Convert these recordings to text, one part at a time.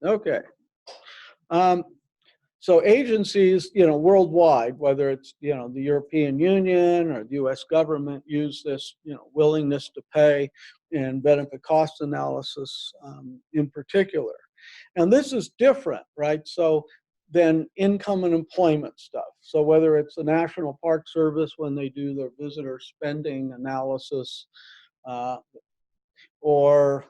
Okay. Um, so agencies, worldwide, whether it's, the European Union or the U.S. government, use this, willingness to pay and benefit cost analysis in particular. And this is different, right? So than income and employment stuff. So whether it's the National Park Service when they do their visitor spending analysis, uh, or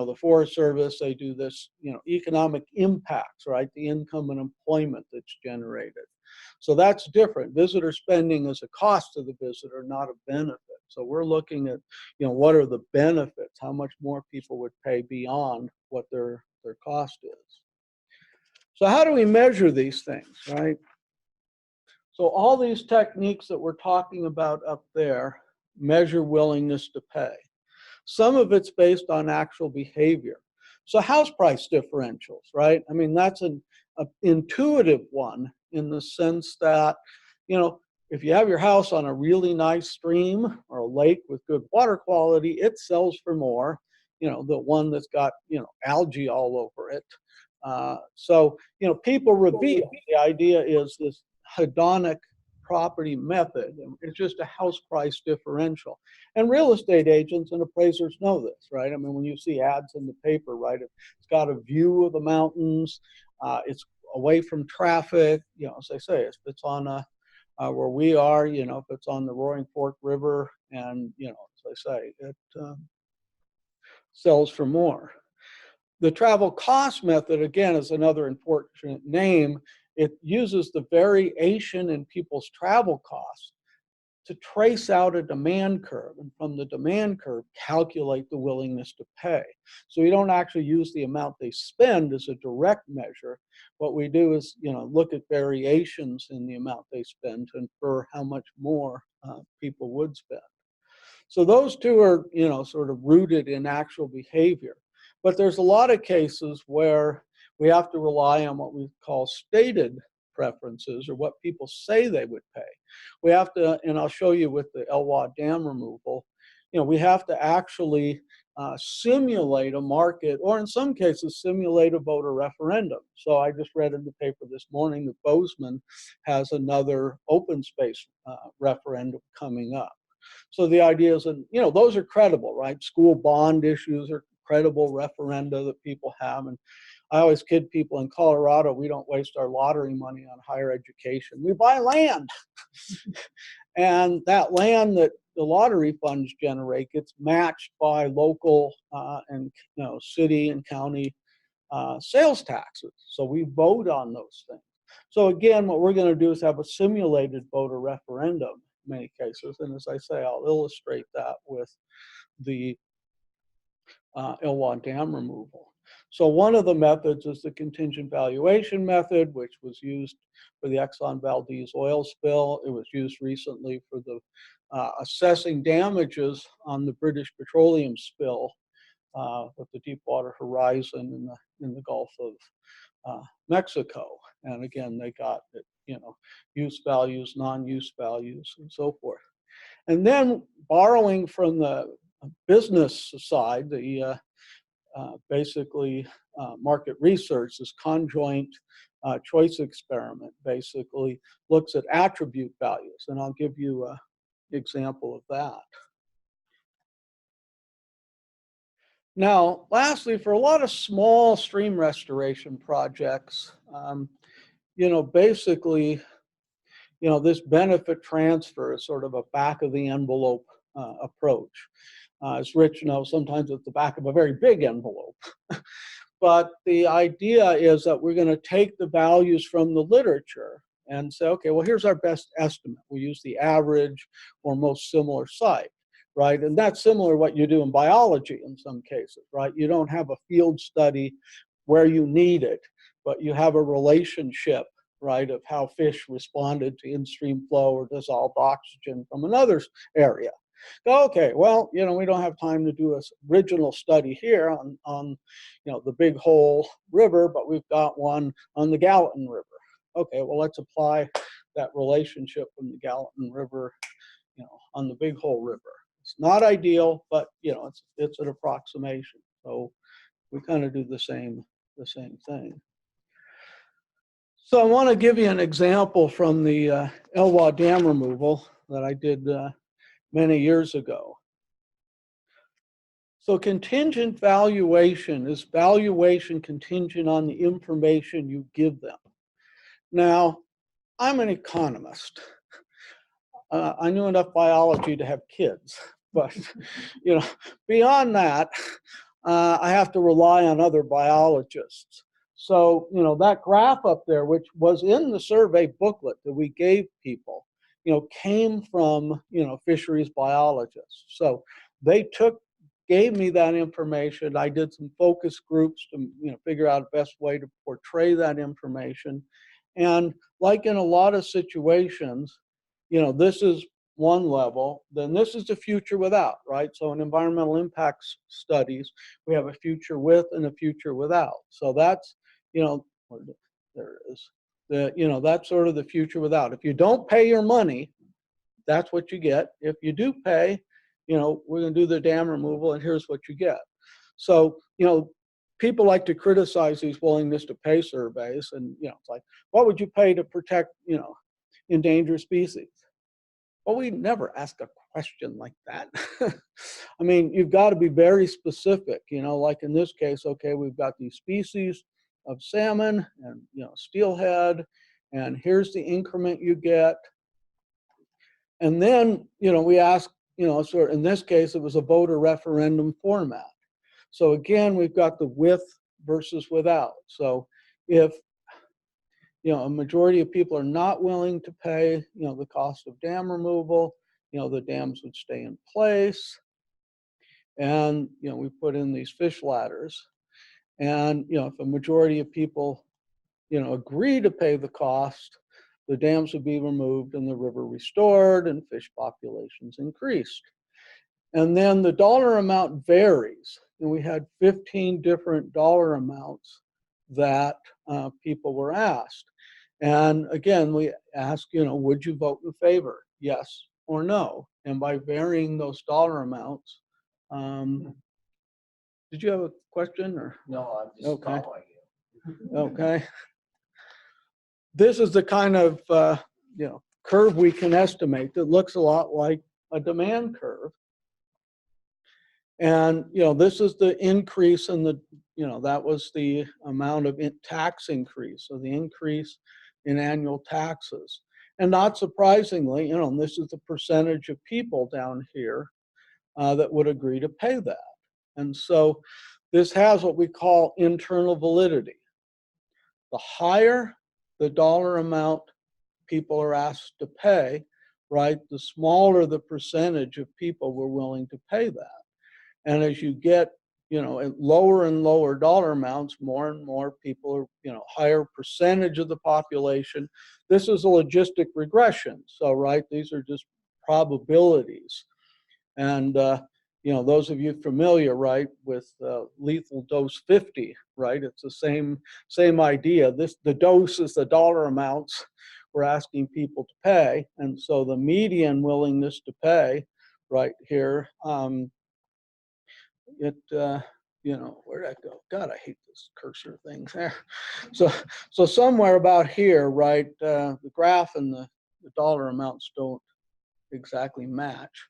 the Forest Service, they do this, economic impacts, right? The income and employment that's generated. So that's different. Visitor spending is a cost to the visitor, not a benefit. So we're looking at, what are the benefits? How much more people would pay beyond what their cost is. So how do we measure these things, right? So all these techniques that we're talking about up there measure willingness to pay. Some of it's based on actual behavior. So house price differentials, right? I mean, that's an intuitive one in the sense that, if you have your house on a really nice stream or a lake with good water quality, it sells for more, the one that's got, algae all over it. So, people reveal. The idea is this hedonic property method. It's just a house price differential. And real estate agents and appraisers know this, right? I mean, when you see ads in the paper, right, it's got a view of the mountains, it's away from traffic, as I say, if it's on where we are, if it's on the Roaring Fork River, and, as I say, it sells for more. The travel cost method, again, is another important name. It uses the variation in people's travel costs to trace out a demand curve, and from the demand curve, calculate the willingness to pay. So we don't actually use the amount they spend as a direct measure. What we do is, look at variations in the amount they spend to infer how much more people would spend. So those two are, sort of rooted in actual behavior. But there's a lot of cases where we have to rely on what we call stated preferences, or what people say they would pay. We have to, and I'll show you with the Klamath Dam removal, we have to actually simulate a market, or in some cases, simulate a voter referendum. So I just read in the paper this morning that Bozeman has another open space referendum coming up. So the idea is that, those are credible, right? School bond issues are credible referenda that people have. And I always kid people, in Colorado, we don't waste our lottery money on higher education. We buy land. And that land that the lottery funds generate gets matched by local and city and county sales taxes. So we vote on those things. So again, what we're going to do is have a simulated voter referendum in many cases. And as I say, I'll illustrate that with the Klamath Dam removal. So one of the methods is the contingent valuation method, which was used for the Exxon Valdez oil spill. It was used recently for the assessing damages on the British petroleum spill with the Deepwater Horizon in the Gulf of Mexico. And again, they got it, use values, non-use values, and so forth. And then borrowing from the business side, the basically market research, this conjoint choice experiment basically looks at attribute values. And I'll give you an example of that. Now, lastly, for a lot of small stream restoration projects, basically, this benefit transfer is sort of a back of the envelope approach. As Rich knows, sometimes it's the back of a very big envelope. But the idea is that we're going to take the values from the literature and say, okay, well, here's our best estimate. We use the average or most similar site, right? And that's similar to what you do in biology in some cases, right? You don't have a field study where you need it, but you have a relationship, right, of how fish responded to in-stream flow or dissolved oxygen from another area. Okay, well, we don't have time to do an original study here on the Big Hole River, but we've got one on the Gallatin River. Okay, well, let's apply that relationship from the Gallatin River, on the Big Hole River. It's not ideal, but it's an approximation. So we kind of do the same the same thing. So I want to give you an example from the Elwha Dam removal that I did many years ago. So contingent valuation is valuation contingent on the information you give them. Now, I'm an economist. I knew enough biology to have kids, but beyond that, I have to rely on other biologists. So, that graph up there, which was in the survey booklet that we gave people, came from, fisheries biologists. So they gave me that information. I did some focus groups to, figure out the best way to portray that information. And like in a lot of situations, this is one level, then this is the future without, right? So in environmental impacts studies, we have a future with and a future without. So that's, there it is. That's sort of the future without. If you don't pay your money, that's what you get. If you do pay, we're going to do the dam removal and here's what you get. So, people like to criticize these willingness to pay surveys and, it's like, what would you pay to protect, endangered species? Well, we never ask a question like that. I mean, you've got to be very specific, like in this case, okay, we've got these species of salmon and, steelhead, and here's the increment you get. And then, we ask, sort of, in this case, it was a voter referendum format. So again, we've got the with versus without. So if a majority of people are not willing to pay, the cost of dam removal, the dams would stay in place. And, we put in these fish ladders. And, if a majority of people, agree to pay the cost, the dams would be removed and the river restored and fish populations increased. And then the dollar amount varies. And we had 15 different dollar amounts that people were asked. And again, we ask, would you vote in favor? Yes or no? And by varying those dollar amounts, did you have a question or? No, I'm just following you. Okay. This is the kind of curve we can estimate that looks a lot like a demand curve. And this is the increase in the that was the amount of tax increase, so the increase in annual taxes. And not surprisingly, this is the percentage of people down here that would agree to pay that. And so this has what we call internal validity. The higher the dollar amount people are asked to pay, right, the smaller the percentage of people were willing to pay that. And as you get, at lower and lower dollar amounts, more and more people are, higher percentage of the population. This is a logistic regression. So, right, these are just probabilities. And, those of you familiar, right, with lethal dose 50, right, it's the same idea. The dose is the dollar amounts we're asking people to pay. And so the median willingness to pay right here, where'd that go? God, I hate this cursor thing there. So somewhere about here, right, the graph and the dollar amounts don't exactly match,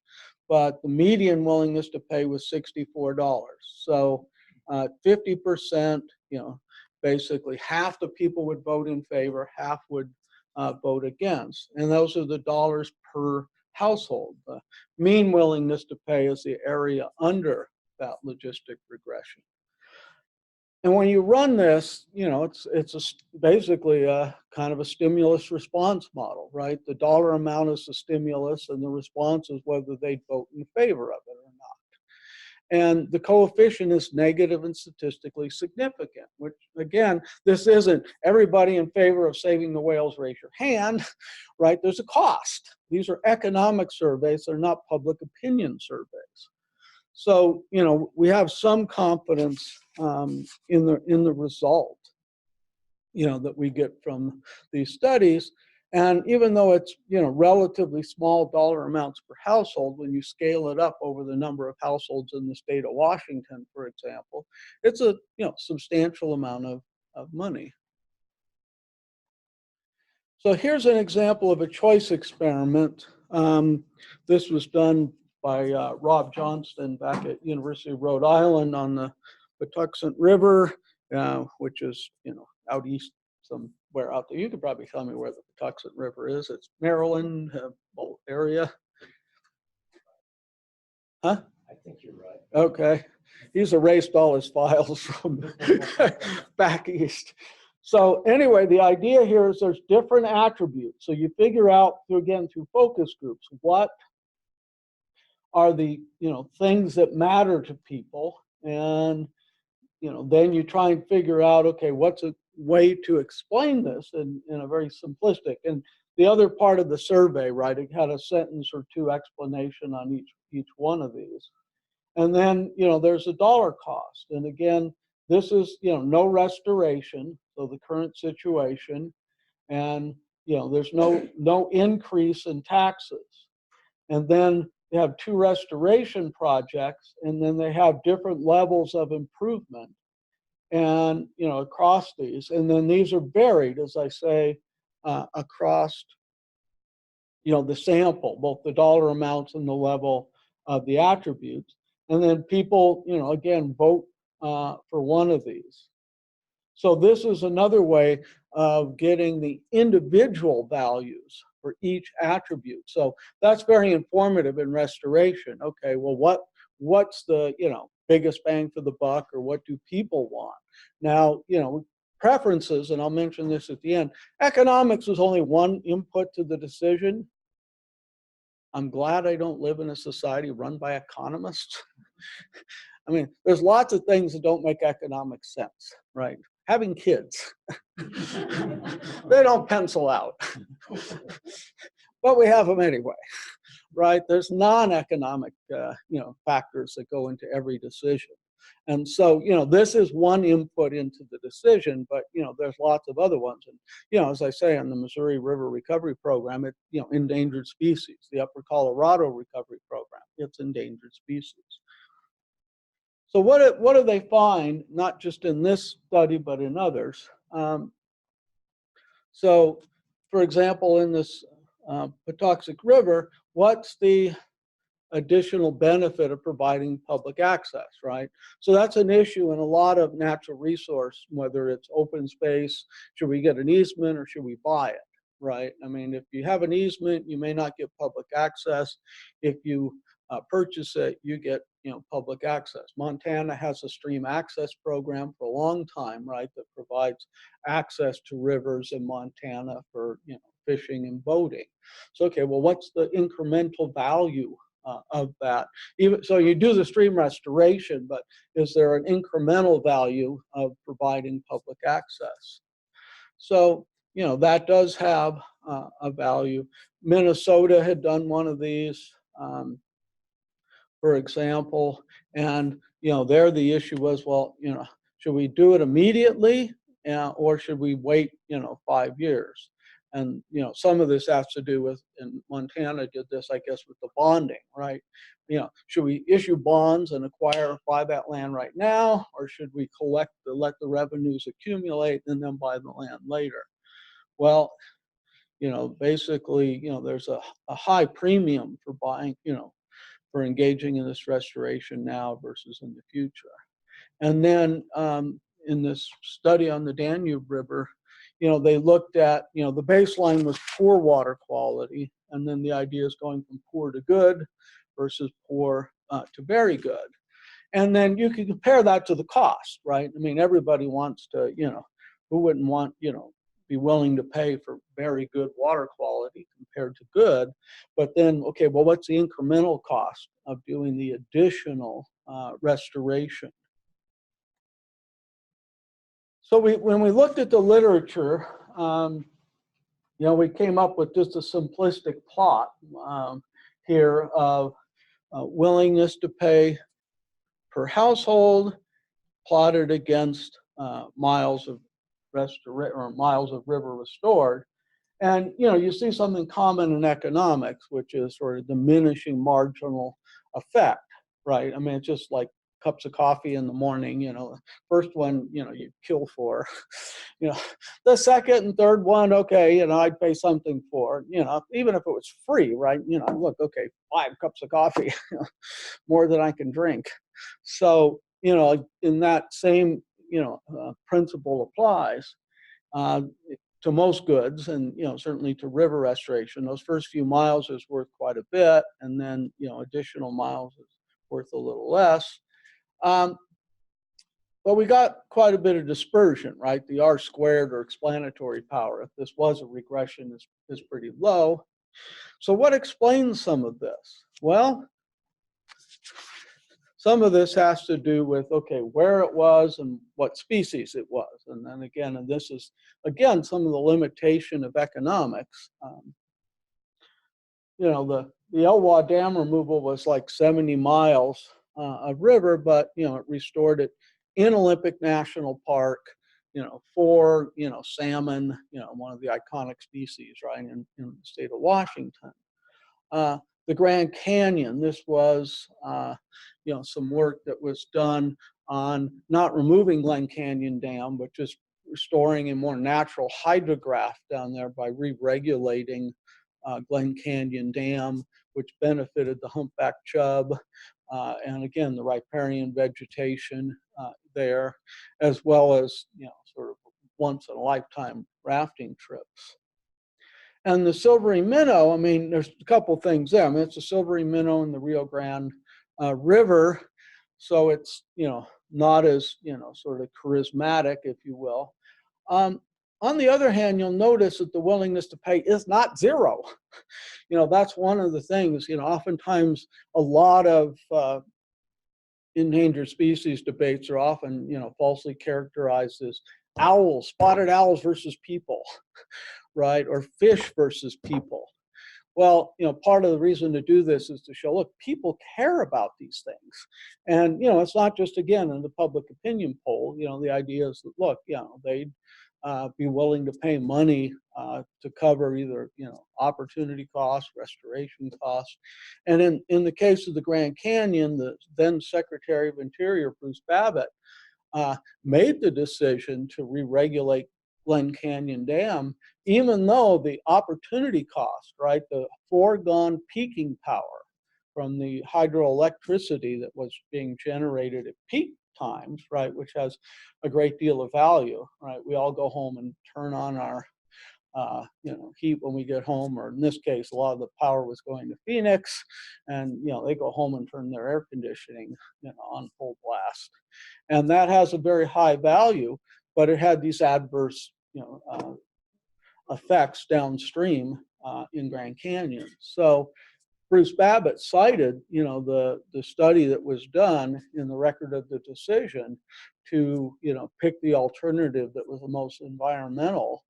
but the median willingness to pay was $64. So 50%, basically half the people would vote in favor, half would vote against. And those are the dollars per household. The mean willingness to pay is the area under that logistic regression. And when you run this, it's basically a kind of a stimulus response model, right? The dollar amount is the stimulus and the response is whether they'd vote in favor of it or not. And the coefficient is negative and statistically significant, which again, this isn't everybody in favor of saving the whales, raise your hand, right? There's a cost. These are economic surveys, they're not public opinion surveys. So, we have some confidence in the result, that we get from these studies. And even though it's, relatively small dollar amounts per household, when you scale it up over the number of households in the state of Washington, for example, it's a, substantial amount of money. So here's an example of a choice experiment. This was done by Rob Johnston back at University of Rhode Island on the Patuxent River, which is, out east somewhere out there. You could probably tell me where the Patuxent River is. It's Maryland area. Huh? I think you're right. Okay. He's erased all his files from back east. So anyway, the idea here is there's different attributes. So you figure out through focus groups, what are the, things that matter to people. And, then you try and figure out, okay, what's a way to explain this in a very simplistic. And the other part of the survey, right, it had a sentence or two explanation on each one of these. And then, there's a dollar cost. And again, this is, no restoration, so the current situation, and, there's no increase in taxes. And then they have two restoration projects, and then they have different levels of improvement, and, across these. And then these are varied, as I say, across, the sample, both the dollar amounts and the level of the attributes. And then people, again, vote for one of these. So this is another way of getting the individual values for each attribute. So that's very informative in restoration. Okay, well, what's the, biggest bang for the buck, or what do people want? Now, preferences, and I'll mention this at the end, economics is only one input to the decision. I'm glad I don't live in a society run by economists. I mean, there's lots of things that don't make economic sense, right? Having kids, they don't pencil out, but we have them anyway, right? There's non-economic, factors that go into every decision. And so, this is one input into the decision, but, there's lots of other ones. And, as I say, on the Missouri River Recovery Program, it's, endangered species. The Upper Colorado Recovery Program, it's endangered species. So what do they find, not just in this study, but in others? So, for example, in this Patuxent River, what's the additional benefit of providing public access, right? So that's an issue in a lot of natural resource, whether it's open space, should we get an easement or should we buy it, right? I mean, if you have an easement, you may not get public access. If you purchase it, you get, public access. Montana has a stream access program for a long time, right, that provides access to rivers in Montana for, fishing and boating. So, okay, well, what's the incremental value of that? Even so, you do the stream restoration, but is there an incremental value of providing public access? So, that does have a value. Minnesota had done one of these, for example, and there the issue was, well, should we do it immediately, or should we wait 5 years? And some of this has to do with, and Montana did this, I guess, with the bonding, right? Should we issue bonds and buy that land right now, or should we let the revenues accumulate and then buy the land later? Well, basically, there's a high premium for buying, for engaging in this restoration now versus in the future. And then in this study on the Danube River, they looked at, the baseline was poor water quality, and then the idea is going from poor to good versus poor to very good. And then you can compare that to the cost, right? I mean, everybody wants to, who wouldn't want, be willing to pay for very good water quality compared to good. But then, okay, well, what's the incremental cost of doing the additional restoration? So when we looked at the literature, we came up with just a simplistic plot here of willingness to pay per household plotted against miles of river restored. And, you see something common in economics, which is sort of diminishing marginal effect, right? I mean, it's just like cups of coffee in the morning, first one, you kill for, the second and third one, okay, I'd pay something for, even if it was free, right? Look, okay, 5 cups of coffee, more than I can drink. So, in that same, principle applies to most goods, and certainly to river restoration. Those first few miles is worth quite a bit, and then additional miles is worth a little less. But we got quite a bit of dispersion, right? The R squared, or explanatory power, if this was a regression, is pretty low. So what explains some of this? Well, some of this has to do with, okay, where it was and what species it was. And then again, and this is, again, some of the limitation of economics. The Elwha Dam removal was like 70 miles of river, but, it restored it in Olympic National Park, for, salmon, one of the iconic species, right, in the state of Washington. The Grand Canyon, this was, some work that was done on not removing Glen Canyon Dam, but just restoring a more natural hydrograph down there by re-regulating Glen Canyon Dam, which benefited the humpback chub, and again, the riparian vegetation there, as well as, sort of once in a lifetime rafting trips. And the silvery minnow, I mean, there's a couple things there. I mean, it's a silvery minnow in the Rio Grande River, so it's, not as, sort of charismatic, if you will. On the other hand, you'll notice that the willingness to pay is not zero. That's one of the things, oftentimes a lot of endangered species debates are often, falsely characterized as owls, spotted owls versus people, right? Or fish versus people. Well, part of the reason to do this is to show, look, people care about these things. And, it's not just, again, in the public opinion poll, the idea is that, look, they'd be willing to pay money to cover either, opportunity costs, restoration costs. And in the case of the Grand Canyon, the then Secretary of Interior, Bruce Babbitt, made the decision to re-regulate Glen Canyon Dam, even though the opportunity cost, right, the foregone peaking power from the hydroelectricity that was being generated at peak times, right, which has a great deal of value, right? We all go home and turn on our heat when we get home, or in this case, a lot of the power was going to Phoenix, and they go home and turn their air conditioning on full blast, and that has a very high value, but it had these adverse effects downstream in Grand Canyon. So Bruce Babbitt cited the study that was done in the record of the decision to pick the alternative that was the most environmental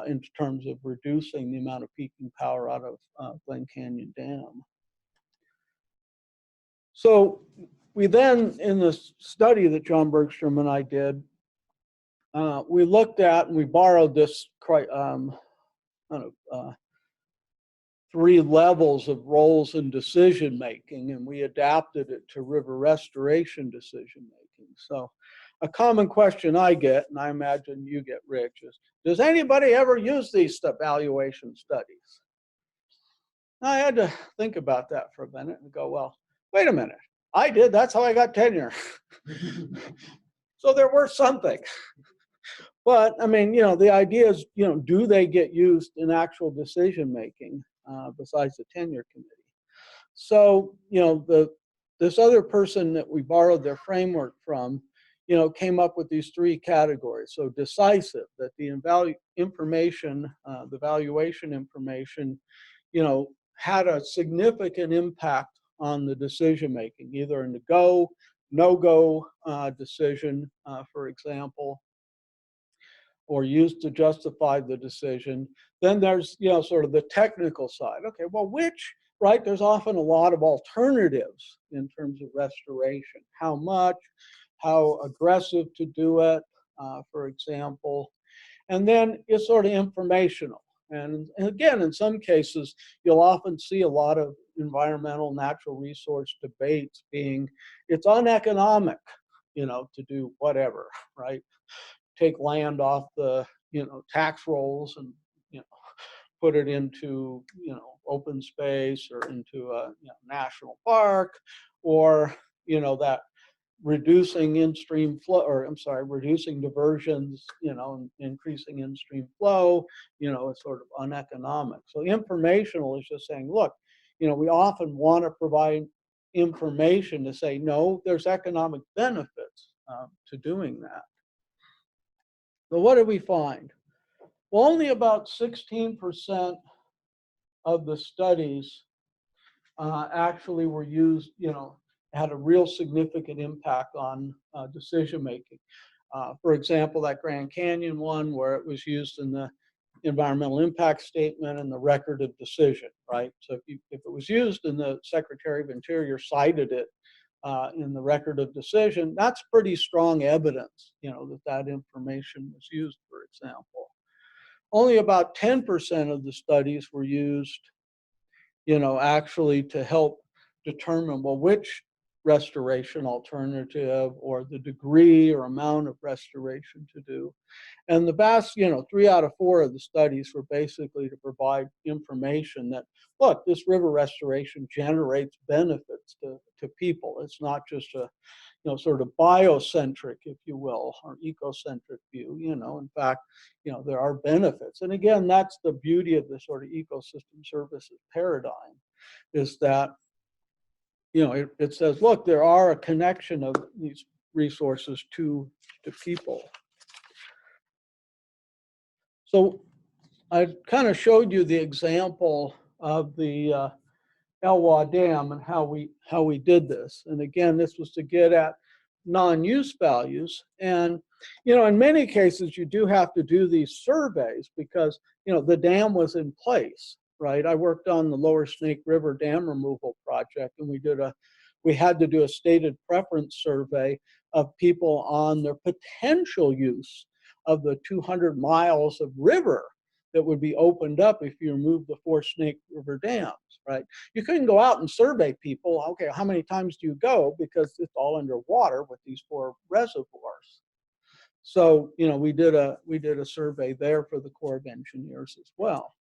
in terms of reducing the amount of peaking power out of Glen Canyon Dam. So we then, in the study that John Bergstrom and I did, we looked at, and we borrowed this kind of 3 levels of roles in decision making, and we adapted it to river restoration decision making. So a common question I get, and I imagine you get, Rich, is, does anybody ever use these valuation studies? And I had to think about that for a minute and go, well, wait a minute. I did. That's how I got tenure. So they're worth something. But I mean, the idea is, do they get used in actual decision making besides the tenure committee? So, this other person that we borrowed their framework from, came up with these 3 categories. So decisive, that the information, the valuation information, had a significant impact on the decision making, either in the go, no-go decision, for example, or used to justify the decision. Then there's, sort of the technical side. Okay, well, right? There's often a lot of alternatives in terms of restoration. How much, how aggressive to do it, for example. And then it's sort of informational. And again, in some cases, you'll often see a lot of environmental natural resource debates being, it's uneconomic, to do whatever, right? Take land off the, tax rolls and, put it into, open space or into a national park, or, that reducing in-stream flow, or I'm sorry, reducing diversions, and increasing in-stream flow, is sort of uneconomic. So informational is just saying, look, we often want to provide information to say, no, there's economic benefits to doing that. So what did we find? Well, only about 16% of the studies actually were used, had a real significant impact on decision making. For example, that Grand Canyon one, where it was used in the environmental impact statement and the record of decision, right? So if it was used and the Secretary of Interior cited it in the record of decision, that's pretty strong evidence, that information was used, for example. Only about 10% of the studies were used, actually to help determine, well, which restoration alternative or the degree or amount of restoration to do. And the vast, 3 out of 4 of the studies were basically to provide information that, look, this river restoration generates benefits to people. It's not just a, sort of biocentric, if you will, or ecocentric view. In fact, there are benefits. And again, that's the beauty of the sort of ecosystem services paradigm, is that, it says, look, there are a connection of these resources to people. So I kind of showed you the example of the Elwha Dam and how we did this. And again, this was to get at non-use values. And, in many cases, you do have to do these surveys because, the dam was in place, right? I worked on the Lower Snake River Dam Removal project, and we had to do a stated preference survey of people on their potential use of the 200 miles of river that would be opened up if you remove the 4 Snake River dams, right? You couldn't go out and survey people, okay, how many times do you go? Because it's all underwater with these 4 reservoirs. So, we did a survey there for the Corps of Engineers as well.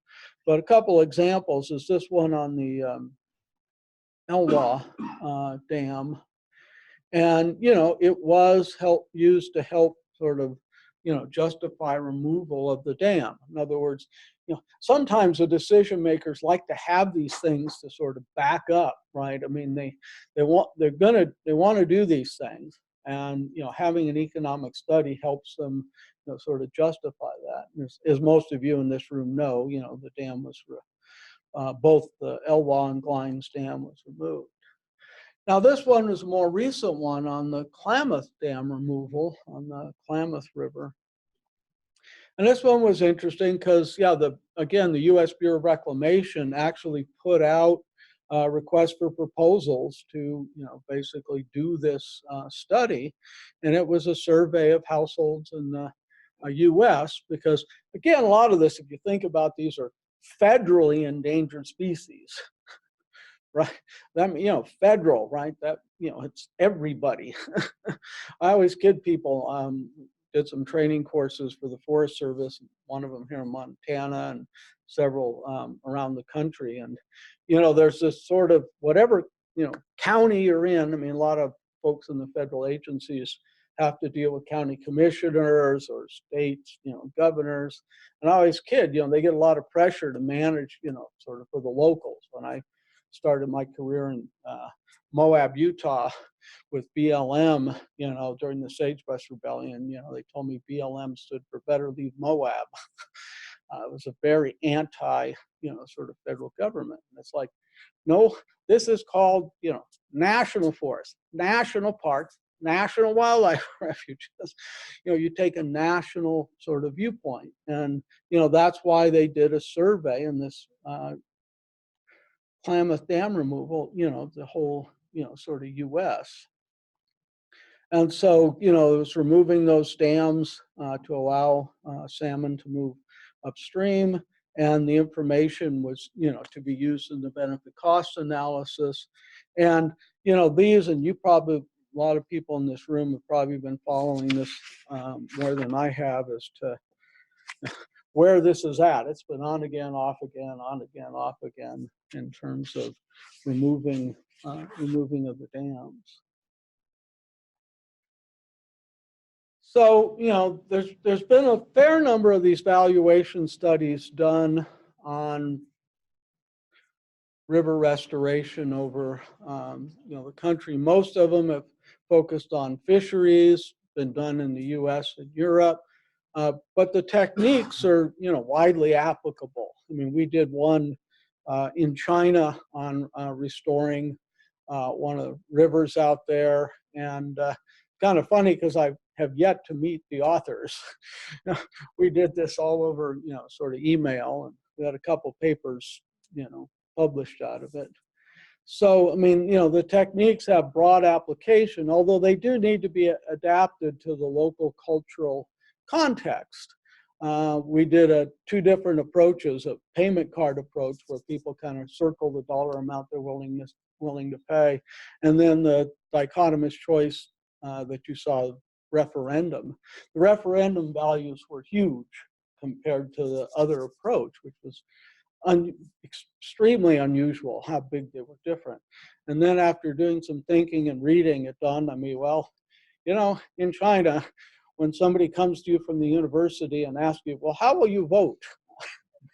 But a couple examples is this one on the Elwha Dam. And, it was used to help sort of, justify removal of the dam. In other words, sometimes the decision makers like to have these things to sort of back up, right? I mean, they want to do these things, and having an economic study helps them, sort of justify that. As most of you in this room know, the dam was both the Elwha and Glines Dam was removed. Now, this one is a more recent one on the Klamath Dam Removal on the Klamath River. And this one was interesting because, again, the U.S. Bureau of Reclamation actually put out requests for proposals to, basically do this study. And it was a survey of households in the U.S. because, again, a lot of this, if you think about these, are federally endangered species. Right, that federal, right? That it's everybody. I always kid people. Did some training courses for the Forest Service. One of them here in Montana, and several around the country. And there's this sort of whatever county you're in. I mean, a lot of folks in the federal agencies have to deal with county commissioners or states, governors. And I always kid, they get a lot of pressure to manage, sort of for the locals. When I started my career in Moab, Utah with BLM, during the Sagebrush Rebellion, they told me BLM stood for Better Leave Moab. It was a very anti, sort of federal government. And it's like, no, this is called, national forest, national parks, national wildlife refuges. You take a national sort of viewpoint. And, that's why they did a survey in this Klamath Dam Removal, the whole, sort of U.S. And so, it was removing those dams to allow salmon to move upstream. and the information was, to be used in the benefit cost analysis. And, these, and you probably, a lot of people in this room have probably been following this more than I have as to where this is at. It's been on again, off again, on again, off again in terms of removing of the dams. So, there's been a fair number of these valuation studies done on river restoration over, the country. Most of them have focused on fisheries, been done in the US and Europe, but the techniques are, widely applicable. I mean, we did one in China on restoring one of the rivers out there, and kind of funny because I have yet to meet the authors. We did this all over, sort of email, and we had a couple papers, published out of it. So, I mean, the techniques have broad application, although they do need to be adapted to the local cultural context. We did two different approaches: a payment card approach, where people kind of circle the dollar amount they're willing to pay, and then the dichotomous choice that you saw, referendum. The referendum values were huge compared to the other approach, which was extremely unusual how big they were different. And then after doing some thinking and reading, it dawned on me, well, in China, when somebody comes to you from the university and asks you, well, how will you vote?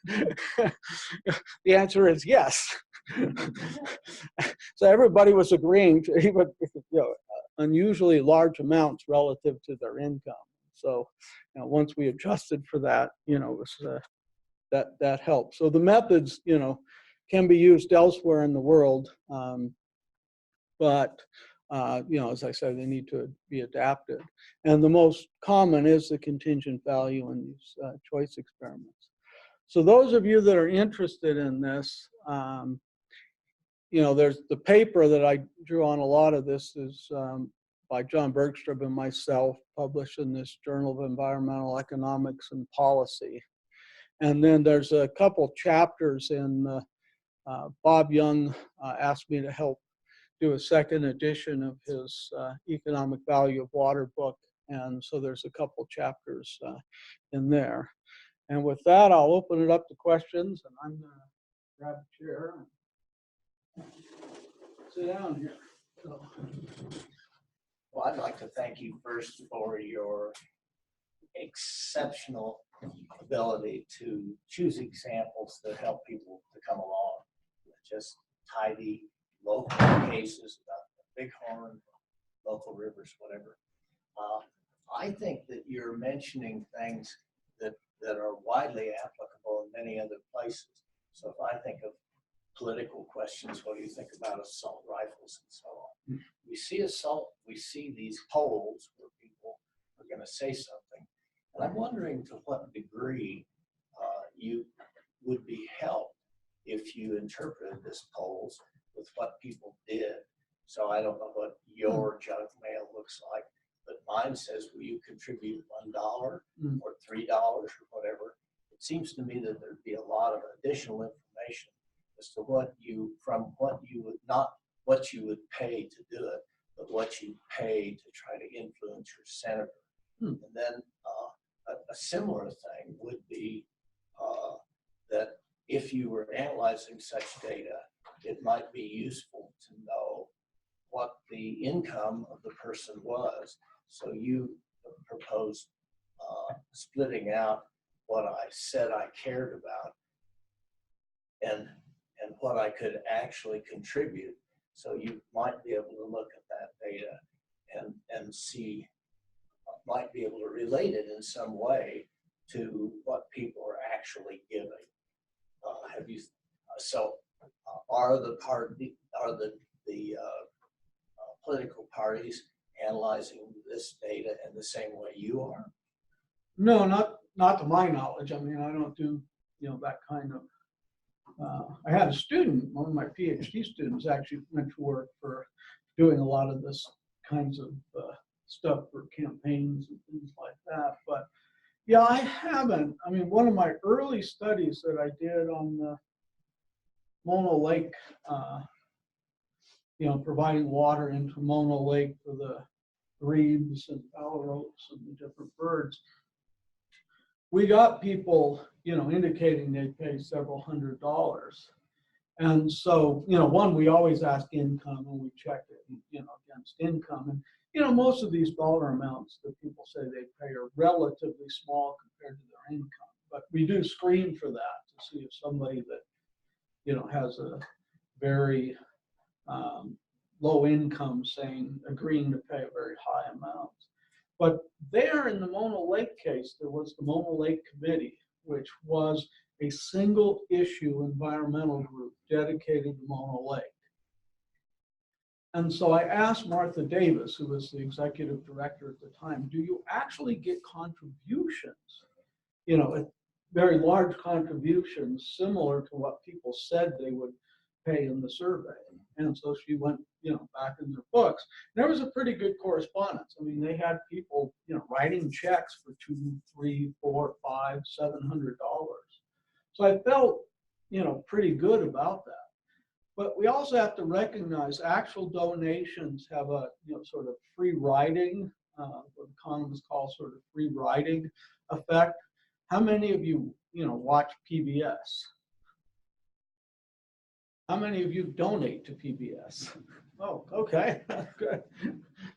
The answer is yes. So everybody was agreeing to even, unusually large amounts relative to their income. So, once we adjusted for that, it was that helped. So the methods, can be used elsewhere in the world, but as I said, they need to be adapted. And the most common is the contingent value in these choice experiments. So those of you that are interested in this, there's the paper that I drew on. A lot of this is by John Bergstrom and myself, published in this Journal of Environmental Economics and Policy. And then there's a couple chapters in, Bob Young asked me to help do a second edition of his Economic Value of Water book. And so there's a couple chapters in there. And with that, I'll open it up to questions, and I'm going to grab a chair and sit down here. So. Well, I'd like to thank you first for your exceptional ability to choose examples that help people to come along. Just tidy local cases about the Bighorn, local rivers, whatever. I think that you're mentioning things that are widely applicable in many other places. So if I think of political questions, what do you think about assault rifles and so on? We see assault, we see these polls where people are going to say something. And I'm wondering to what degree you would be helped if you interpreted this polls with what people did. So I don't know what your junk mail looks like, but mine says, will you contribute $1 or $3 or whatever? It seems to me that there'd be a lot of additional information as to what you would, not what you would pay to do it, but what you pay to try to influence your senator. And then a similar thing would be that if you were analyzing such data, it might be useful to know what the income of the person was. So you proposed splitting out what I said I cared about and what I could actually contribute. So you might be able to look at that data and see, might be able to relate it in some way to what people are actually giving. Are the political parties analyzing this data in the same way you are? No, not to my knowledge. I mean, I don't do that kind of. I had a student, one of my PhD students, actually went to work for doing a lot of this kinds of stuff for campaigns and things like that. But Yeah, I haven't. I mean, one of my early studies that I did on the Mono Lake, providing water into Mono Lake for the grebes and phalaropes and the different birds, we got people, indicating they'd pay several $100s. And so, one, we always ask income and we check it, against income. And, most of these dollar amounts that people say they pay are relatively small compared to their income. But we do screen for that to see if somebody that, has a very low income agreeing to pay a very high amount. But there in the Mono Lake case, there was the Mono Lake Committee, which was a single issue environmental group dedicated to Mono Lake. And so I asked Martha Davis, who was the executive director at the time, do you actually get contributions, very large contributions similar to what people said they would pay in the survey? And so she went, back in their books. There was a pretty good correspondence. I mean, they had people, writing checks for $200, $300, $400, $500, $700. So I felt, pretty good about that. But we also have to recognize actual donations have a, sort of free riding, what economists call sort of free riding effect. How many of you, watch PBS? How many of you donate to PBS? Oh, okay, good.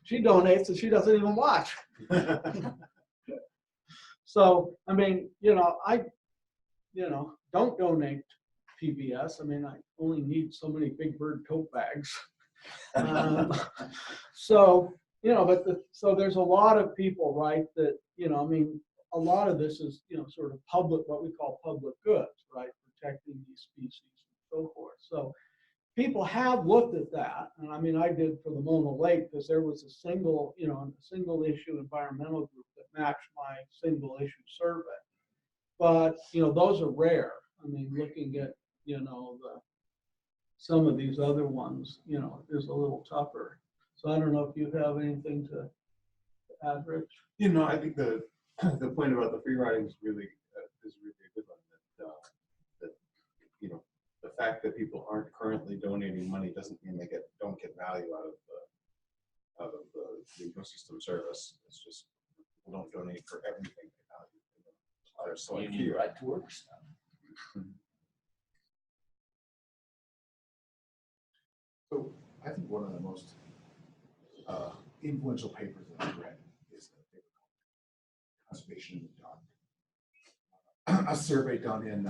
She donates and she doesn't even watch. So, I mean, I, don't donate to PBS. I mean, I only need so many Big Bird tote bags. So, so there's a lot of people, right, that, I mean, a lot of this is, sort of public, what we call public goods, right, protecting these species and so forth. So people have looked at that, and I mean, I did for the Mono Lake because there was a single, single issue environmental group that matched my single issue survey. But, those are rare. I mean, looking at, some of these other ones, is a little tougher. So I don't know if you have anything to add, Rich. I think the point about the free riding is really a good one. That the fact that people aren't currently donating money doesn't mean they don't get value out of the ecosystem service. It's just people don't donate for everything they value. They're so You need right to work stuff. So I think one of the most influential papers that I've read is the paper called Conservation in the Dark, a survey done in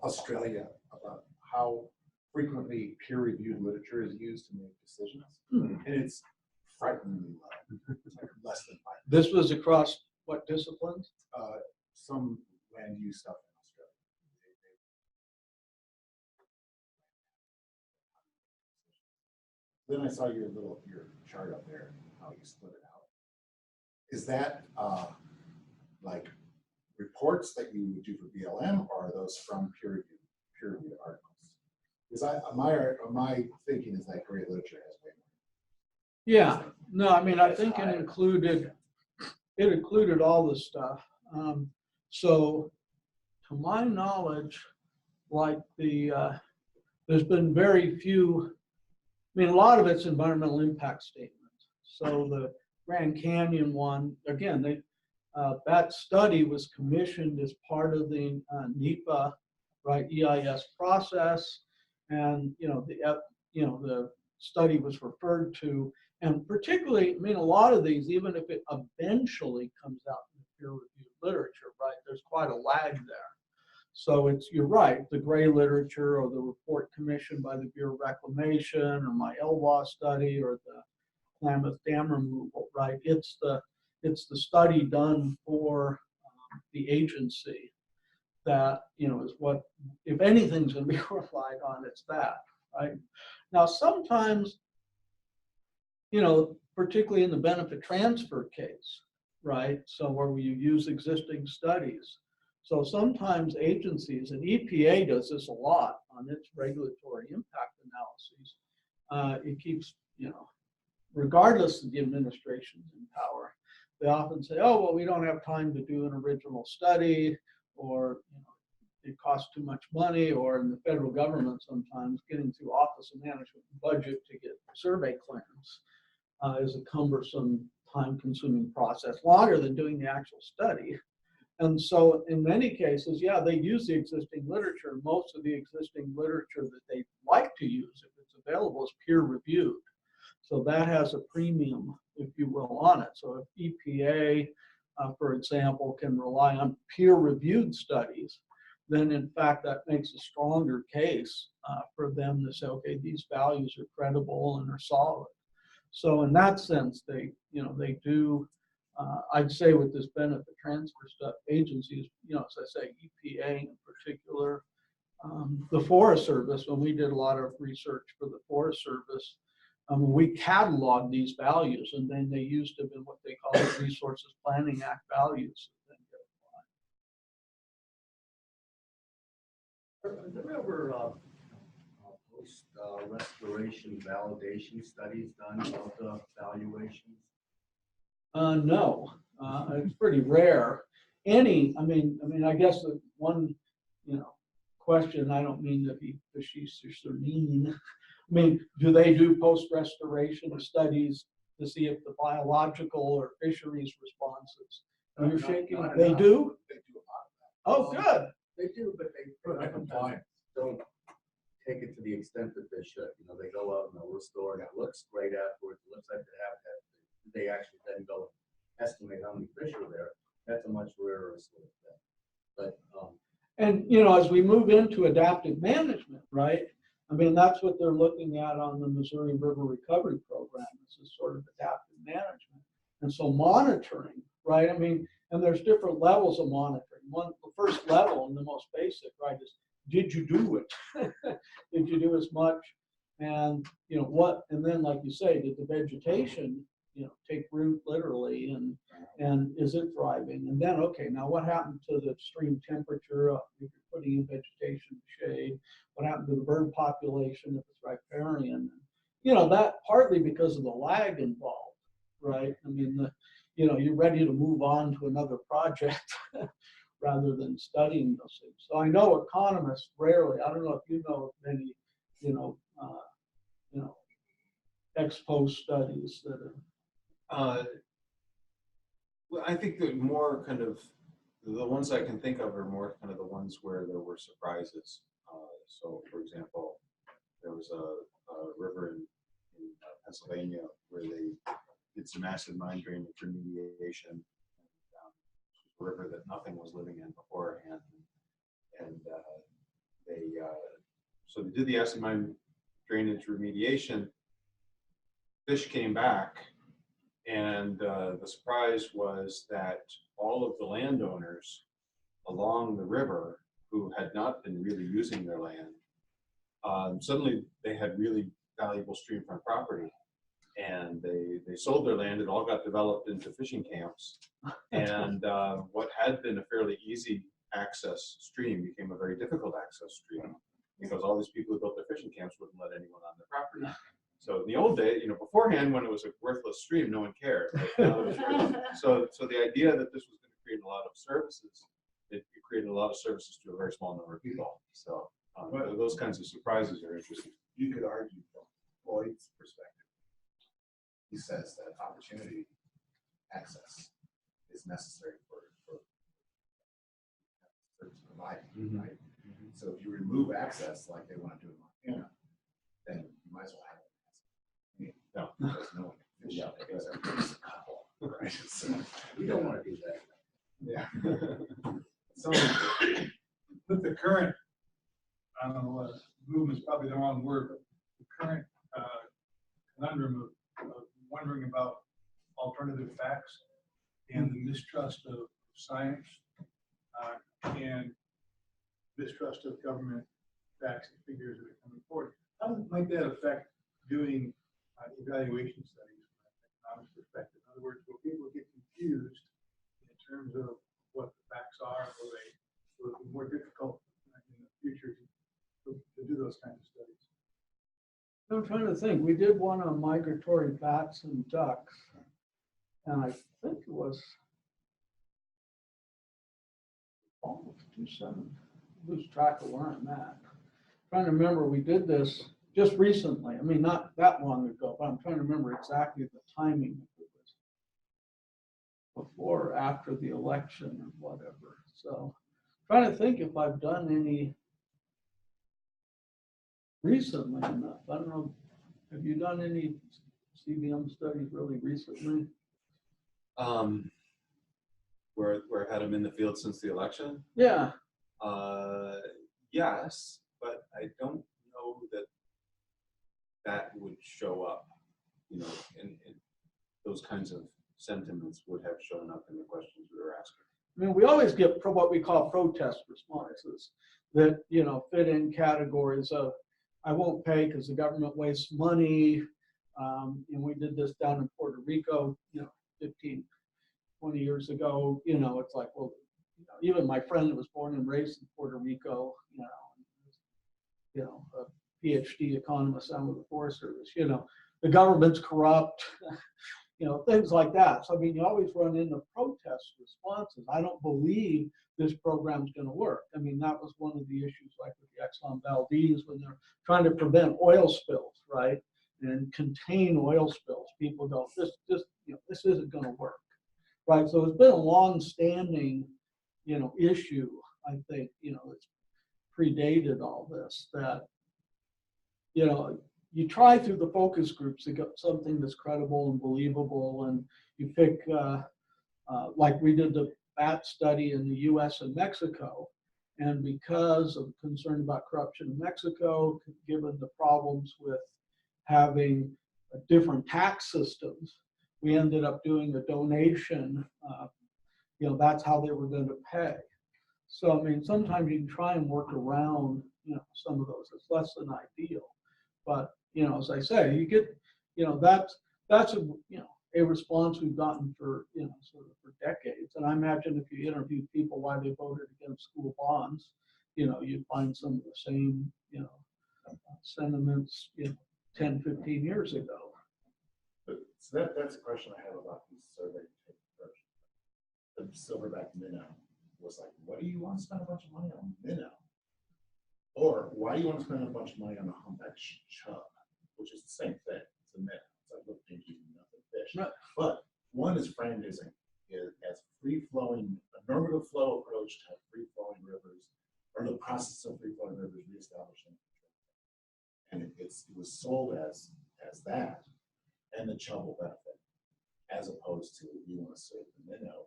Australia about how frequently peer-reviewed literature is used to make decisions, and it's frighteningly low. It's like less than 5%. This was across what disciplines? Some land use stuff in Australia. Then I saw your chart up there, how you split it out. Is that like reports that you do for BLM, or are those from peer-reviewed articles? Because my thinking is that great literature has way more. Yeah, no, I mean, I think it included all this stuff. So to my knowledge, like there's been very few, I mean, a lot of it's environmental impact statements. So the Grand Canyon one, again, that study was commissioned as part of the NEPA, right, EIS process, and the study was referred to, and particularly, I mean, a lot of these, even if it eventually comes out in the peer-reviewed literature, right, there's quite a lag there. So you're right, the gray literature or the report commissioned by the Bureau of Reclamation or my LWA study or the Klamath Dam Removal, right? It's the study done for the agency that, is what, if anything's going to be relied on, it's that, right? Now, sometimes, particularly in the benefit transfer case, right? So where you use existing studies. So sometimes agencies, and EPA does this a lot on its regulatory impact analyses. It keeps, regardless of the administration's in power, they often say, oh, well, we don't have time to do an original study, or it costs too much money, or in the federal government sometimes getting through Office of Management and Budget to get survey clearance is a cumbersome, time-consuming process, longer than doing the actual study. And so in many cases, yeah, they use the existing literature. Most of the existing literature that they like to use, if it's available, is peer-reviewed. So that has a premium, if you will, on it. So if EPA, for example, can rely on peer-reviewed studies, then in fact that makes a stronger case for them to say, okay, these values are credible and are solid. So in that sense, they do. I'd say with this benefit transfer stuff, agencies, as I say, EPA in particular, the Forest Service, when we did a lot of research for the Forest Service, we cataloged these values, and then they used them in what they call the Resources Planning Act values. Are there ever post-restoration validation studies done about the valuations? No, it's pretty rare. I guess the one, question, I don't mean to be facetious or mean. I mean, do they do post-restoration studies to see if the biological or fisheries responses? And you're shaking. They do? They do a lot of that. Oh, good. They do, but they don't take it to the extent that they should. They go out and they'll restore it. It looks great afterwards. It looks like they have that. They actually then go estimate how many fish are there. That's a much rarer sort of thing. But and as we move into adaptive management, right? I mean, that's what they're looking at on the Missouri River Recovery Program. This is sort of adaptive management. And so monitoring, right? I mean, and there's different levels of monitoring. The first level and the most basic, right, is did you do it? Did you do as much? And and then like you say, did the vegetation, take root literally, and is it thriving? And then, okay, now what happened to the stream temperature if you're putting in vegetation shade? What happened to the bird population if it's riparian? That partly because of the lag involved, right? I mean, you're ready to move on to another project rather than studying those things. So I know economists rarely, I don't know if you know of many, ex post studies that are. Well, I think that more kind of the ones I can think of are more kind of the ones where there were surprises. So, for example, there was a river in Pennsylvania where they did some acid mine drainage remediation. A river that nothing was living in beforehand, and so they did the acid mine drainage remediation. Fish came back, and the surprise was that all of the landowners along the river who had not been really using their land, suddenly they had really valuable streamfront property, and they sold their land. It all got developed into fishing camps, and what had been a fairly easy access stream became a very difficult access stream because all these people who built their fishing camps wouldn't let anyone on their property. So in the old days, beforehand, when it was a worthless stream, no one cared. So the idea that this was going to create a lot of services, it created a lot of services to a very small number of people. So those kinds of surprises are interesting. You could argue from Floyd's perspective. He says that opportunity access is necessary for service providing, right? So if you remove access like they want to do in Montana, then you might as well have it. No, because no one can fish out there because everybody's a couple, right? So we don't want to do that. yeah. So with the current, I don't know, movement is probably the wrong word, but the current conundrum of wondering about alternative facts and the mistrust of science and mistrust of government facts and figures that are coming forward. How might that affect doing evaluation studies from an economic perspective? In other words, will people get confused in terms of what the facts are, or will it be more difficult in the future to do those kinds of studies? I'm trying to think. We did one on migratory bats and ducks, and I think it was. Oh, 27. Lose track of where I'm at. Trying to remember, we did this just recently. I mean, not that long ago, but I'm trying to remember exactly the timing. If it was before or after the election or whatever. So, trying to think if I've done any recently enough. I don't know. Have you done any CVM studies really recently? Where I had them in the field since the election. Yeah. Yes, but I don't know that that would show up, you know, and those kinds of sentiments would have shown up in the questions we were asking. I mean, we always get what we call protest responses that, you know, fit in categories of, I won't pay because the government wastes money. And we did this down in Puerto Rico, you know, 15, 20 years ago. You know, it's like, well, you know, even my friend that was born and raised in Puerto Rico, you know, a PhD economist out of the Forest Service, you know, the government's corrupt, you know, things like that. So, I mean, you always run into protest responses. I don't believe this program's going to work. I mean, that was one of the issues, like with the Exxon Valdez, when they're trying to prevent oil spills, right, and contain oil spills. People go, this, you know, this isn't going to work, right? So it's been a long-standing, you know, issue. I think, you know, it's predated all this, that, you know, you try through the focus groups to get something that's credible and believable, and you pick, like we did the bat study in the US and Mexico, and because of concern about corruption in Mexico, given the problems with having different tax systems, we ended up doing a donation. You know, that's how they were going to pay. So, I mean, sometimes you can try and work around, you know, some of those. It's less than ideal. But, you know, as I say, you get, you know, that's a, you know, a response we've gotten for, you know, sort of for decades. And I imagine if you interview people why they voted against school bonds, you know, you'd find some of the same, you know, sentiments, you know, 10, 15 years ago. But so that's a question I have about these survey first. The silverback minnow was like, what do you want to spend a bunch of money on minnow? Or why do you want to spend a bunch of money on a humpback chub, which is the same thing. It's a minnow. It's like, look, pinky, nothing fish. Right. But one is framed as free-flowing, a normative flow approach to have free-flowing rivers, or the process of free-flowing rivers reestablishing. And it was sold as that, and the chub will benefit, as opposed to you want to serve the minnow,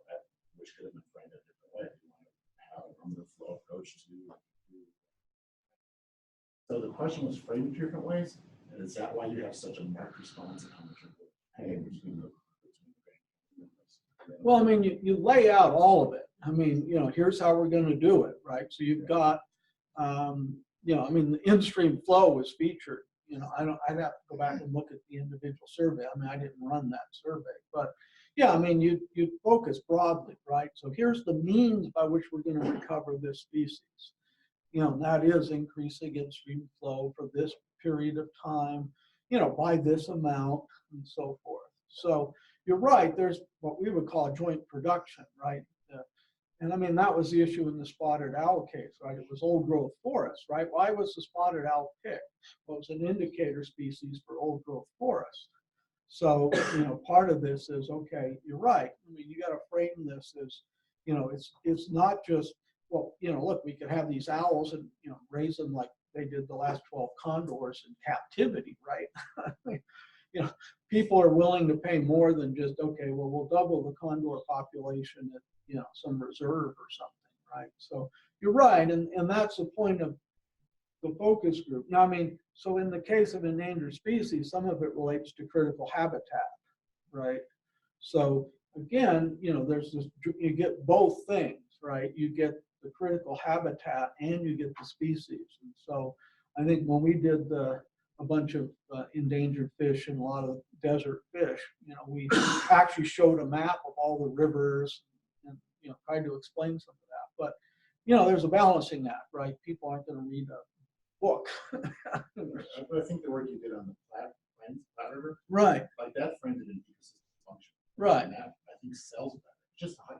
which could have been framed a different way. You want to have a normative flow approach to. So the question was framed different ways, and is that why you have such a marked response in how much you're paying between the Well, I mean, you lay out all of it. I mean, you know, here's how we're going to do it, right? So you've got, you know, I mean, the in-stream flow was featured. You know, I'd have to go back and look at the individual survey. I mean, I didn't run that survey, but yeah, I mean, you focus broadly, right? So here's the means by which we're going to recover this species. You know, and that is increasing in-stream flow for this period of time, you know, by this amount and so forth. So you're right, there's what we would call a joint production, right? And I mean, that was the issue in the spotted owl case, right? It was old growth forest, right? Why was the spotted owl picked? Well, it was an indicator species for old growth forest. So, you know, part of this is, okay, you're right. I mean, you got to frame this as, you know, it's not just, well, you know, look, we could have these owls and, you know, raise them like they did the last 12 condors in captivity, right? You know, people are willing to pay more than just, okay, well, we'll double the condor population at, you know, some reserve or something, right? So you're right, and that's the point of the focus group. Now, I mean, so in the case of endangered species, some of it relates to critical habitat, right? So again, you know, there's this, you get both things, right? You get the critical habitat and you get the species. And so I think when we did a bunch of endangered fish and a lot of desert fish, you know, we actually showed a map of all the rivers and, you know, tried to explain some of that. But, you know, there's a balancing act, right? People aren't going to read a book. I think the work you did on the Platte River, Right. like that framed it in ecosystem function. Right. And that, I think, sells better.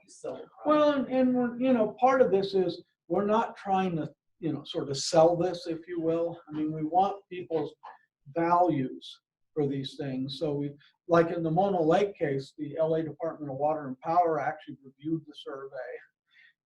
you sell the product. Well, and we're, you know, part of this is we're not trying to, you know, sort of sell this, if you will. I mean, we want people's values for these things. So we, like in the Mono Lake case, the LA Department of Water and Power actually reviewed the survey,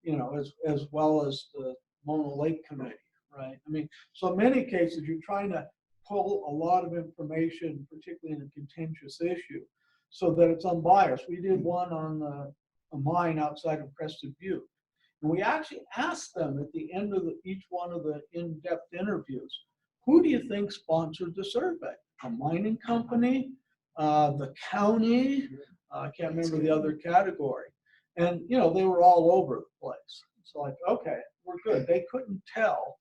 you know, as well as the Mono Lake Committee, right? I mean, so in many cases, you're trying to pull a lot of information, particularly in a contentious issue, so that it's unbiased. We did one on a mine outside of Crested Butte. And we actually asked them at the end of each one of the in-depth interviews, who do you think sponsored the survey? A mining company, the county, I can't remember the other category. And, you know, they were all over the place. It's like, okay, we're good. They couldn't tell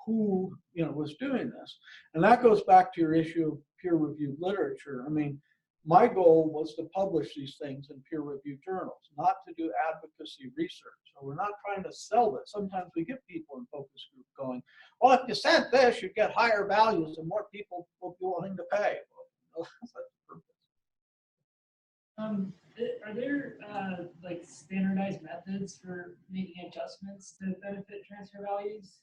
who, you know, was doing this. And that goes back to your issue of peer-reviewed literature. I mean, my goal was to publish these things in peer-reviewed journals, not to do advocacy research. So we're not trying to sell this. Sometimes we get people in focus group going, well, if you said this, you'd get higher values and more people will be willing to pay. Well, that's not the purpose. Are there like standardized methods for making adjustments to benefit transfer values?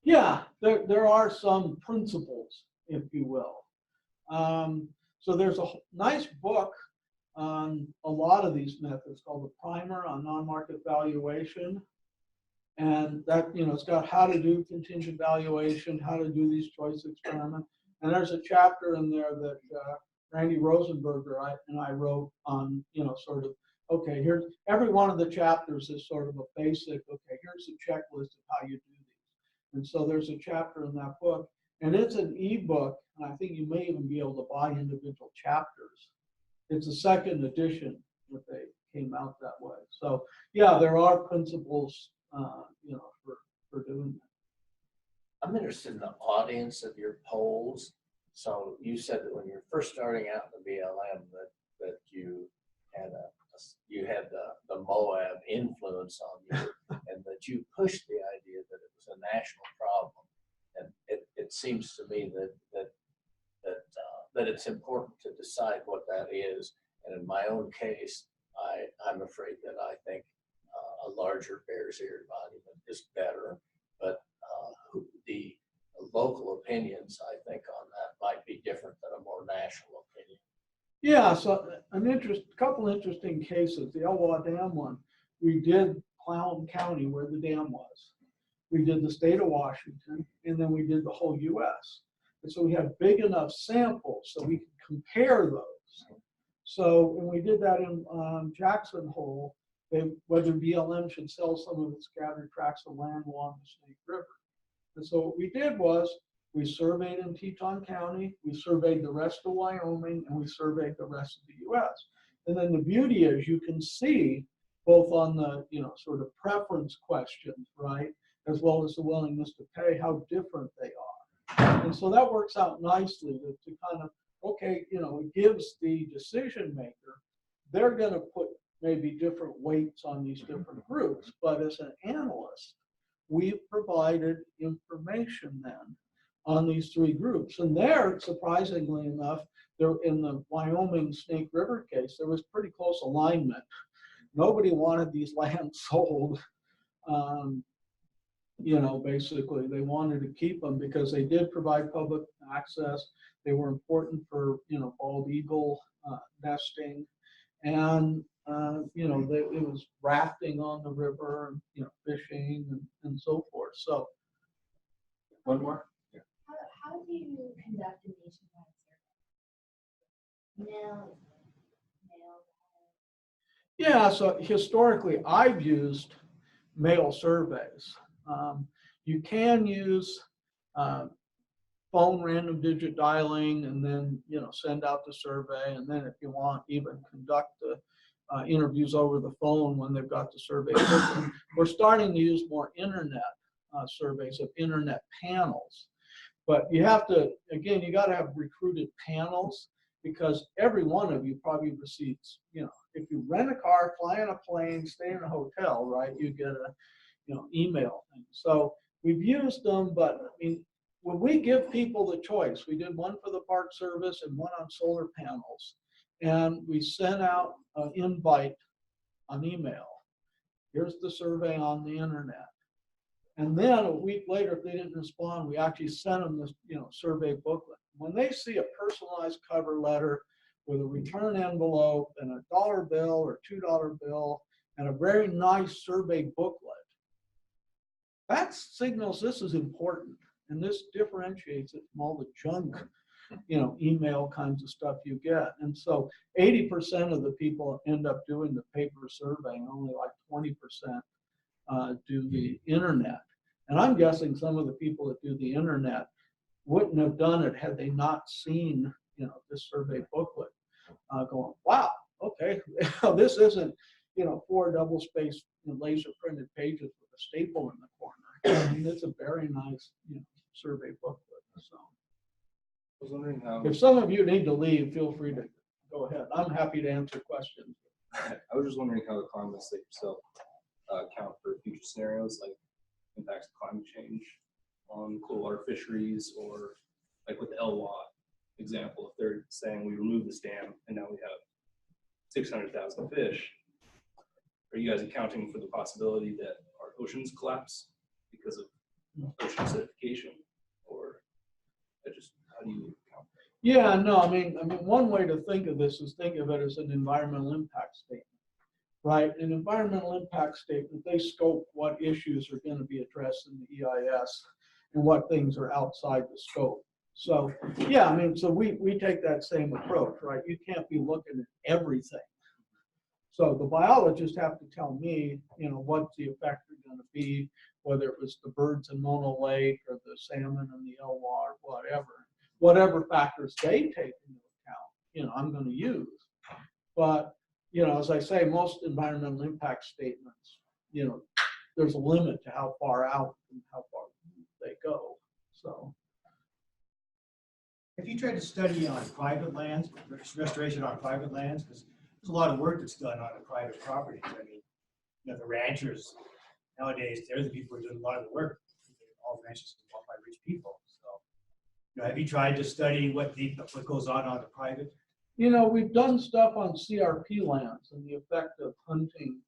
Yeah, there are some principles, if you will. So there's a nice book on a lot of these methods called the Primer on Non-Market Valuation. And that, you know, it's got how to do contingent valuation, how to do these choice experiments. And there's a chapter in there that Randy Rosenberger and I wrote on, you know, sort of, okay, here's every one of the chapters is sort of a basic, okay, here's a checklist of how you do these. And so there's a chapter in that book, and it's an ebook, and I think you may even be able to buy individual chapters. It's a second edition that they came out that way. So yeah, there are principles, you know, for doing that. I'm interested in the audience of your polls. So you said that when you're first starting out in the BLM that you had the Moab influence on you, and that you pushed the idea that it was a national problem. And it seems to me that it's important to decide what that is. And in my own case, I'm afraid that I think a larger Bears Ear monument is better, but the local opinions, I think, on that might be different than a more national opinion. Yeah, so a couple interesting cases. The Elwha Dam one, we did Clown County where the dam was. We did the state of Washington, and then we did the whole US. And so we had big enough samples so we could compare those. So when we did that in Jackson Hole, whether BLM should sell some of its scattered tracts of land along the Snake River. And so what we did was we surveyed in Teton County, we surveyed the rest of Wyoming, and we surveyed the rest of the US. And then the beauty is you can see both on the, you know, sort of preference questions, right, as well as the willingness to pay, how different they are. And so that works out nicely to kind of, okay, you know, it gives the decision maker, they're going to put maybe different weights on these different groups, but as an analyst, we've provided information then on these three groups. And there, surprisingly enough, there in the Wyoming Snake River case, there was pretty close alignment. Nobody wanted these lands sold. You know, basically, they wanted to keep them because they did provide public access. They were important for, you know, bald eagle nesting. And, you know, it was rafting on the river, and, you know, fishing and so forth. So, One more? Yeah. How do you conduct a nationwide survey? Mail. yeah, so historically, I've used mail surveys. You can use phone random digit dialing and then, you know, send out the survey. And then if you want, even conduct the interviews over the phone when they've got the survey. We're starting to use more internet surveys of internet panels. But you have to, again, you got to have recruited panels because every one of you probably receives, you know, if you rent a car, fly on a plane, stay in a hotel, right, you get a, you know, email thing. So we've used them, but I mean, when we give people the choice, we did one for the Park Service and one on solar panels, and we sent out an invite on email. Here's the survey on the internet. And then a week later, if they didn't respond, we actually sent them this, survey booklet. When they see a personalized cover letter with a return envelope and a $1 bill or $2 bill and a very nice survey booklet, that signals this is important. And this differentiates it from all the junk, email kinds of stuff you get. And so 80% of the people end up doing the paper survey, and only like 20% do the internet. And I'm guessing some of the people that do the internet wouldn't have done it had they not seen, this survey booklet, going, wow, okay, this isn't, 4 double-spaced laser printed pages with a staple in the corner. I mean, it's a very nice, survey booklet. So, I was wondering how. if some of you need to leave, feel free to go ahead. I'm happy to answer questions. I was just wondering how economists like yourself account for future scenarios like impacts of climate change on cold water fisheries, or like with the LWA example, if they're saying we remove this dam and now we have 600,000 fish, are you guys accounting for the possibility that our oceans collapse because of ocean acidification, or how do you account? Yeah, no, I mean, one way to think of this is think of it as an environmental impact statement, right? An environmental impact statement, they scope what issues are going to be addressed in the EIS and what things are outside the scope. So, yeah, I mean, so we take that same approach, right? You can't be looking at everything. So the biologists have to tell me, what the effects are going to be, whether it was the birds in Mono Lake or the salmon in the Elwha or whatever factors they take into account, I'm going to use. But, as I say, most environmental impact statements, there's a limit to how far out and how far they go. So. If you tried to study on private lands, restoration on private lands, because there's a lot of work that's done on the private properties. I mean, the ranchers nowadays, they're the people who are doing a lot of the work. All ranches are owned by rich people. So, have you tried to study what goes on the private? We've done stuff on CRP lands and the effect of hunting.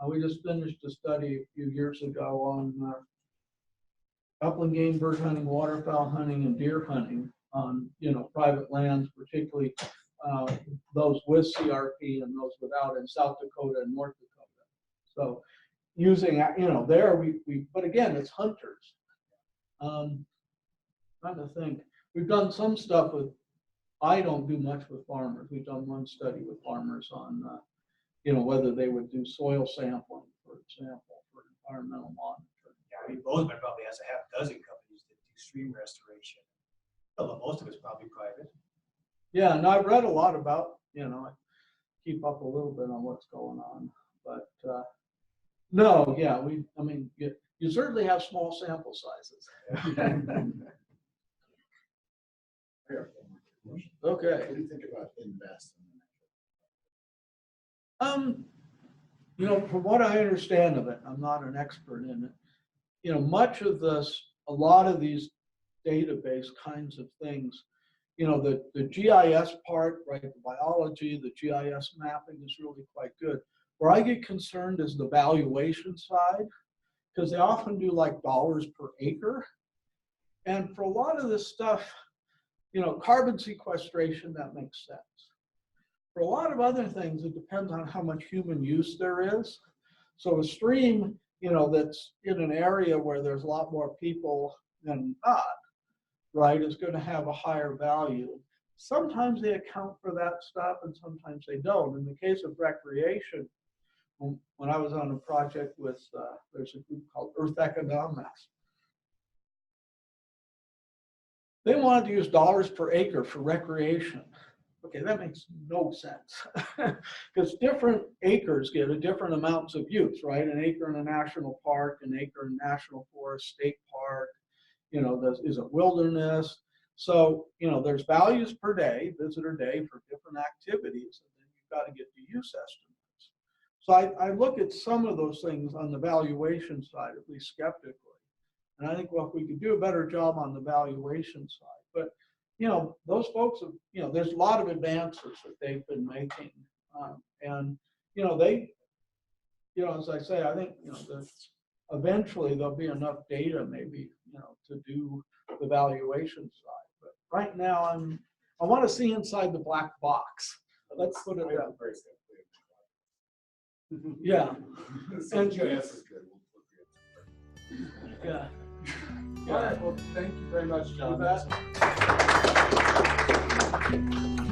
We just finished a study a few years ago on upland game, bird hunting, waterfowl hunting, and deer hunting on private lands, particularly those with CRP and those without in South Dakota and North Dakota. So using there we but again it's hunters. Trying to think, we've done some stuff with. I don't do much with farmers. We've done one study with farmers on whether they would do soil sampling, for example, for environmental monitoring. Yeah, I mean, Bozeman probably has a half dozen companies that do stream restoration. But most of it's probably private. Yeah, and I've read a lot about, I keep up a little bit on what's going on. But no, yeah, you certainly have small sample sizes. Okay. What do you think about invest? From what I understand of it, I'm not an expert in it. Much of this, a lot of these database kinds of things, the GIS part, right, the biology, the GIS mapping is really quite good. Where I get concerned is the valuation side, because they often do like dollars per acre. And for a lot of this stuff, carbon sequestration, that makes sense. For a lot of other things, it depends on how much human use there is. So a stream, that's in an area where there's a lot more people than not, right, is going to have a higher value. Sometimes they account for that stuff and sometimes they don't. In the case of recreation, when I was on a project with, there's a group called Earth Economics. They wanted to use dollars per acre for recreation. Okay, that makes no sense because different acres get a different amounts of use, right? An acre in a national park, an acre in national forest, state park, is a wilderness. So, there's values per day, visitor day for different activities, and then you've got to get the use estimates. So I look at some of those things on the valuation side, at least skeptically. And I think, well, if we could do a better job on the valuation side, but those folks have, there's a lot of advances that they've been making. And, you know, as I say, I think, you know, eventually there'll be enough data maybe, you know, to do the valuation side. But right now I want to see inside the black box. Let's put it that way. Yeah, So GIS is good. yeah. All right, well, thank you very much, John. You bet.